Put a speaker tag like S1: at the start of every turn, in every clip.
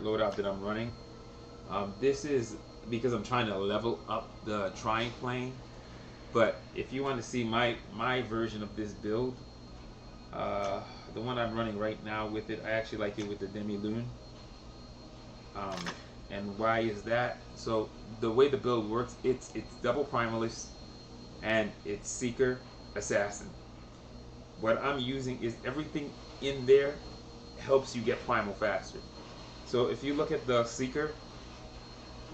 S1: loadout that I'm running. This is because I'm trying to level up the trying plane. But if you want to see my version of this build, uh, the one I'm running right now with it, I actually like it with the Demi Lune. Um, and why is that? So the way the build works, it's double primalist and it's seeker assassin. What I'm using is everything in there helps you get primal faster. So if you look at the seeker,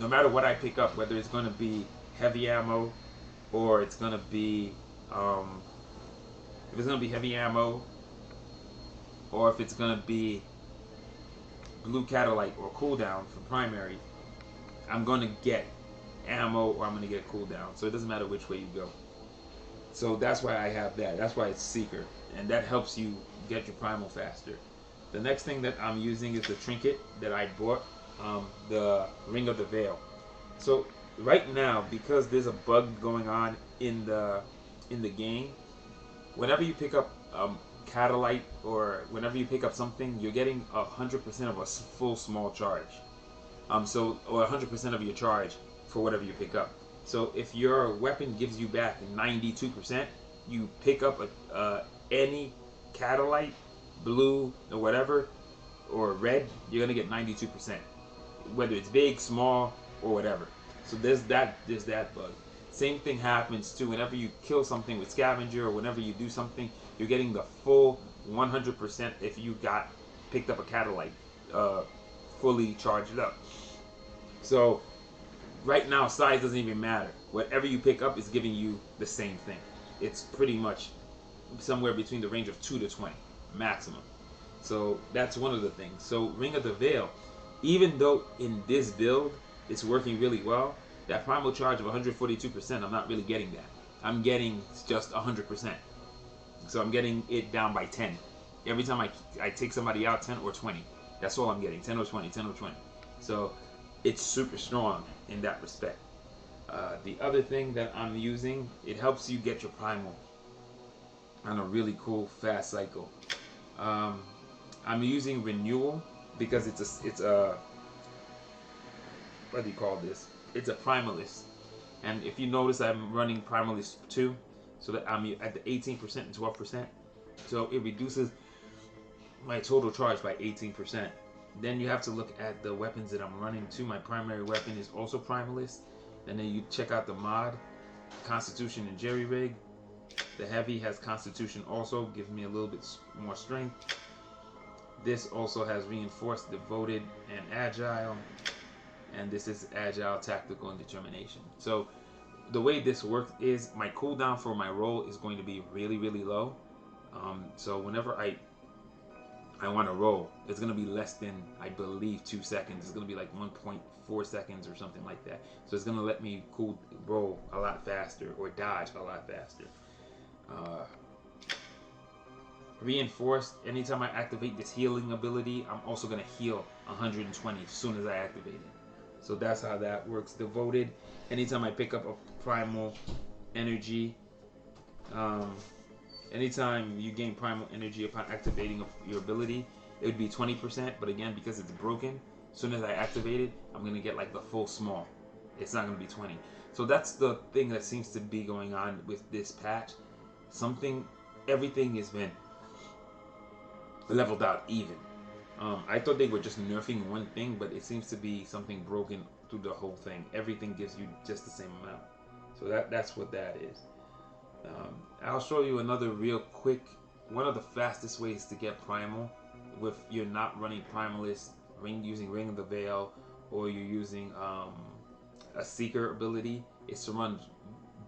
S1: no matter what I pick up, whether it's going to be heavy ammo or it's going to be um, if it's going to be heavy ammo or if it's going to be blue catalyte or cooldown for primary, I'm going to get ammo or I'm going to get cooldown. So it doesn't matter which way you go. So that's why I have that. That's why it's seeker, and that helps you get your primal faster. The next thing that I'm using is the trinket that I bought, the Ring of the Veil. So right now, because there's a bug going on in the game, whenever you pick up catalyte or whenever you pick up something, you're getting 100% of a full small charge. So or 100% of your charge for whatever you pick up. So if your weapon gives you back 92%, you pick up any catalyte, blue or whatever, or red, you're gonna get 92%, whether it's big, small, or whatever. So there's that bug. Same thing happens too whenever you kill something with scavenger or whenever you do something, you're getting the full 100% if you got picked up a catalyte fully charged up. So right now size doesn't even matter. Whatever you pick up is giving you the same thing. It's pretty much somewhere between the range of 2 to 20 maximum. So that's one of the things. So Ring of the Veil, even though in this build it's working really well, that primal charge of 142%, I'm not really getting that. I'm getting just 100%. So I'm getting it down by 10. Every time I take somebody out, 10 or 20. That's all I'm getting, 10 or 20, 10 or 20. So it's super strong in that respect. The other thing that I'm using, it helps you get your primal on a really cool fast cycle. Um, I'm using Renewal because it's a what do you call this? It's a Primalist, and if you notice, I'm running Primalist 2, so that I'm at the 18% and 12%. So it reduces my total charge by 18%. Then you have to look at the weapons that I'm running too. My primary weapon is also Primalist, and then you check out the mod, Constitution and Jerry Rig. The heavy has Constitution also, gives me a little bit more strength. This also has reinforced, devoted, and agile. And this is agile, tactical, and determination. So the way this works is my cooldown for my roll is going to be really, really low. So whenever I want to roll, it's going to be less than, I believe, 2 seconds. It's going to be like 1.4 seconds or something like that. So it's going to let me roll a lot faster or dodge a lot faster. Uh, Reinforced, anytime I activate this healing ability, I'm also going to heal 120 as soon as I activate it. So that's how that works. Devoted, anytime I pick up a primal energy, um, anytime you gain primal energy upon activating your ability, it would be 20%. But again, because it's broken, as soon as I activate it, I'm going to get like the full small. It's not going to be 20. So that's the thing that seems to be going on with this patch. Everything has been leveled out even. I thought they were just nerfing one thing, but it seems to be something broken through the whole thing. Everything gives you just the same amount. So that's what that is. I'll show you another real quick, one of the fastest ways to get primal if you're not running Primalist, using Ring of the Veil, or you're using a Seeker ability, is to run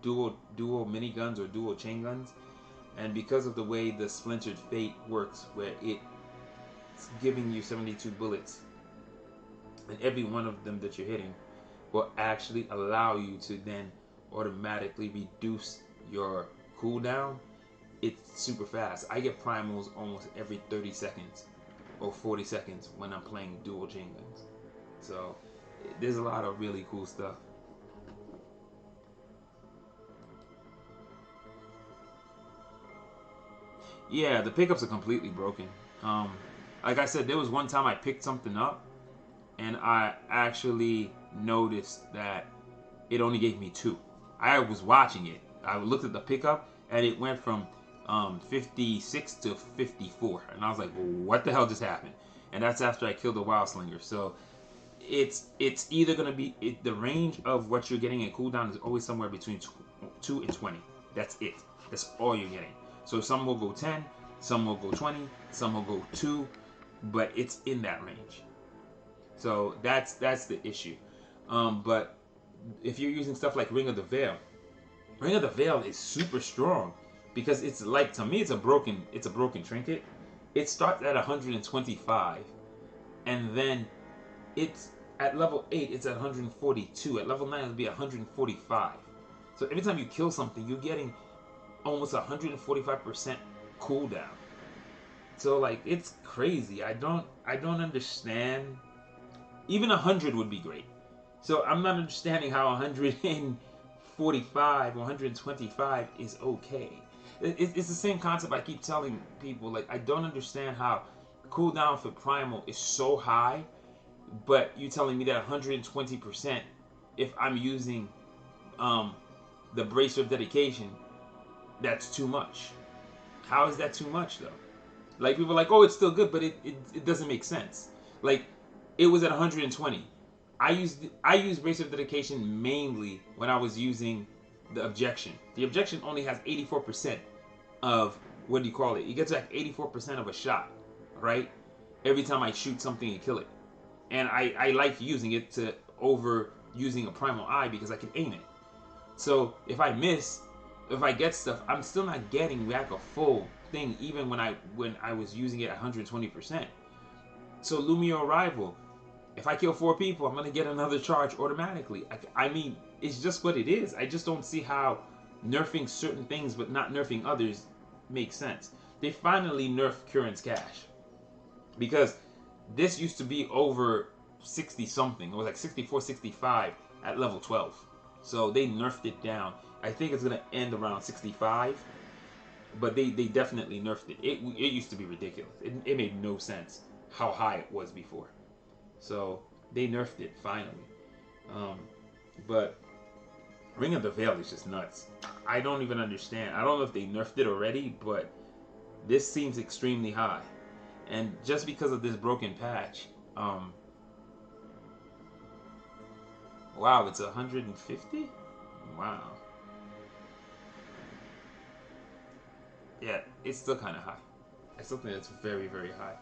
S1: dual miniguns or dual chain guns. And because of the way the Splintered Fate works, where it's giving you 72 bullets, and every one of them that you're hitting will actually allow you to then automatically reduce your cooldown. It's super fast. I get primals almost every 30 seconds or 40 seconds when I'm playing dual chain guns. So there's a lot of really cool stuff. Yeah, the pickups are completely broken. Like I said, there was one time I picked something up and I actually noticed that it only gave me 2. I was watching it. I looked at the pickup, and it went from 56 to 54, and I was like, well, "What the hell just happened?" And that's after I killed the Wild Slinger. So it's either gonna be the range of what you're getting in cooldown is always somewhere between 2 and 20. That's it. That's all you're getting. So some will go 10, some will go 20, some will go 2, but it's in that range. So that's the issue. But if you're using stuff like Ring of the Veil is super strong because it's like, to me, it's a broken trinket. It starts at 125, and then it's at level 8 it's at 142. At level 9 it'll be 145. So every time you kill something, you're getting almost 145% cooldown. So like, it's crazy. I don't understand. Even 100 would be great. So I'm not understanding how 145 or 125 is okay. It's the same concept I keep telling people. Like, I don't understand how cooldown for Primal is so high, but you telling me that 120%, if I'm using the Bracer of Dedication, that's too much. How is that too much though? Like, people are like, oh, it's still good, but it doesn't make sense. Like, it was at 120. I used Bracer of Dedication mainly when I was using the Objection. The Objection only has 84% of, what do you call it? You get to like 84% of a shot, right? Every time I shoot something and kill it. And I like using it to over using a Primal Eye because I can aim it. So if I miss, if I get stuff, I'm still not getting back a full thing, even when I was using it at 120%. So Lumio Arrival, if I kill 4 people, I'm gonna get another charge automatically. I mean, it's just what it is. I just don't see how nerfing certain things but not nerfing others makes sense. They finally nerfed Current's Cash, because this used to be over 60 something. It was like 64, 65 at level 12. So they nerfed it down. I think it's gonna end around 65, but they definitely nerfed it. It used to be ridiculous. It made no sense how high it was before. So they nerfed it finally. But Ring of the Veil is just nuts. I don't even understand. I don't know if they nerfed it already, but this seems extremely high. And just because of this broken patch, wow, it's 150? Wow. Yeah, it's still kind of high. I still think it's very, very high.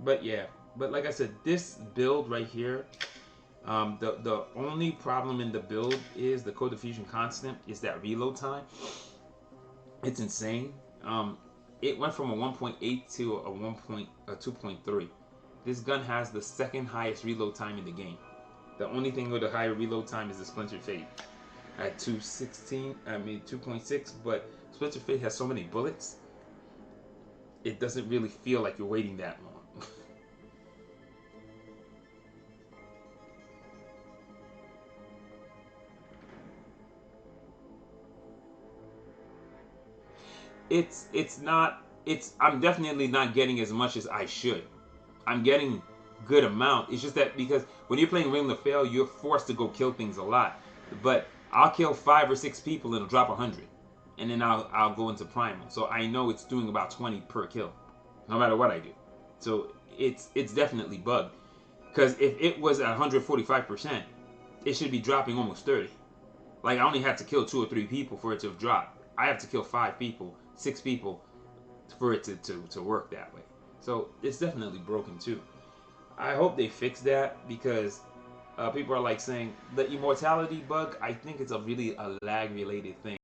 S1: But yeah. But like I said, this build right here, the only problem in the build is the Code Diffusion constant is that reload time. It's insane. It went from a 1.8 to a 2.3. This gun has the second highest reload time in the game. The only thing with a higher reload time is the Splinter Fate at 2.6, but Splinter Fate has so many bullets, it doesn't really feel like you're waiting that long. I'm definitely not getting as much as I should. I'm getting good amount. It's just that because when you're playing Ring of the Veil, you're forced to go kill things a lot. But I'll kill 5 or 6 people and it'll drop 100, and then I'll go into Primal. So I know it's doing about 20 per kill, no matter what I do. So it's definitely bugged. Because if it was at 145%, it should be dropping almost 30. Like, I only had to kill 2 or 3 people for it to have dropped. I have to kill 5 people, 6 people for it to work that way. So it's definitely broken too. I hope they fix that, because people are like saying the immortality bug. I think it's a lag related thing.